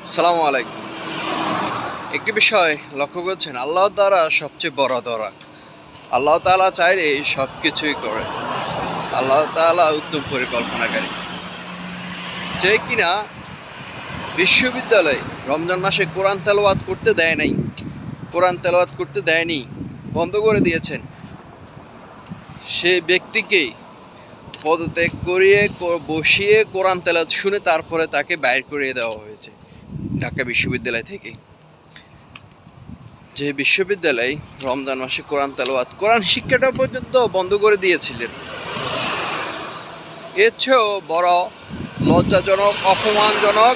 আসসালামু আলাইকুম। একটি বিষয় লক্ষ্য করছেন, আল্লাহ তাআলা সবচেয়ে বড় ধরা। আল্লাহ তাআলা চাইলে সব কিছুই করেন। আল্লাহ তাআলা উত্তম পরিকল্পনাকারী। যে কিনা বিশ্ববিদ্যালয়ে রমজান মাসে কোরআন তেলাওয়াত করতে দেয় নাই, কোরআন তেলাওয়াত করতে দেয়নি, বন্ধ করে দিয়েছেন। সেই ব্যক্তিকে পদত্যাগ করিয়ে বসিয়ে কোরআন তেলাওয়াত শুনে তারপরে তাকে বাইর করিয়ে দেওয়া হয়েছে ঢাকা বিশ্ববিদ্যালয় থেকে। যে বিশ্ববিদ্যালয় রমজান মাসে কোরআন তেলাওয়াত, কোরআন শিক্ষাটা পর্যন্ত বন্ধ করে দিয়েছিলেন। এর চেয়েও বড় লজ্জাজনক, অপমানজনক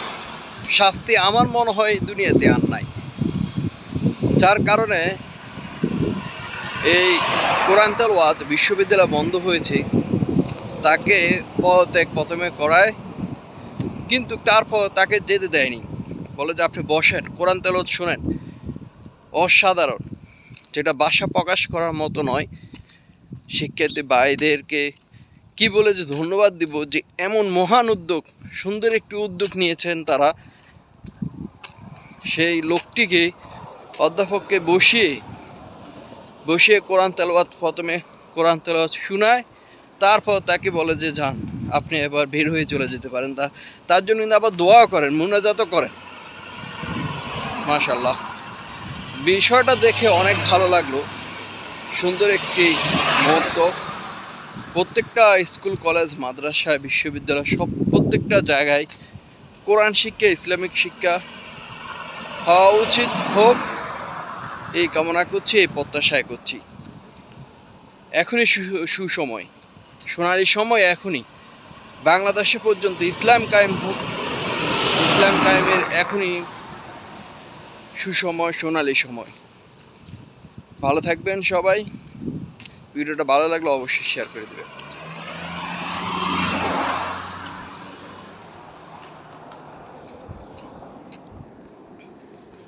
শাস্তি আমার মনে হয় দুনিয়াতে আর নাই। যার কারণে এই কোরআন তেলাওয়াত বিশ্ববিদ্যালয় বন্ধ হয়েছে, তাকে পদত্যাগ প্রথমে করায়, কিন্তু তারপর তাকে যেতে দেয়নি। বলে যে আপনি বসেন, কোরআন তেলাওয়াত শুনেন। অসাধারণ, যেটা ভাষা প্রকাশ করার মতো নয়। শিক্ষার্থী ভাইদেরকে কি বলে যে ধন্যবাদ দিব যে এমন মহান উদ্যোগ, সুন্দর একটি উদ্যোগ নিয়েছেন তারা। সেই লোকটিকে, অধ্যাপককে বসিয়ে কোরআন তেলাওয়াত, প্রথমে কোরআন তেলাওয়াত শোনায়, তারপর তাকে বলে যে যান, আপনি এবার বের হয়ে চলে যেতে পারেন। তার জন্য কিন্তু আবার দোয়া করেন, মুনাজাতও করেন। মাশাআল্লাহ, বিষয়টা দেখে অনেক ভালো লাগলো। সুন্দর একটি মুহূর্ত। প্রত্যেকটা স্কুল, কলেজ, মাদ্রাসা, বিশ্ববিদ্যালয়, প্রত্যেকটা জায়গায় কোরআন শিক্ষা, ইসলামিক শিক্ষা হওয়া উচিত, হোক, এই কামনা করছি, এই প্রত্যাশায় করছি। এখনই সুসময়, সোনালি সময় এখনই। বাংলাদেশে পর্যন্ত ইসলাম কায়েম হোক, ইসলাম কায়েমের এখনই সুসময়, সোনালি সময়। ভালো থাকবেন সবাই। ভিডিওটা ভালো লাগলে অবশ্যই শেয়ার করে দেবেন।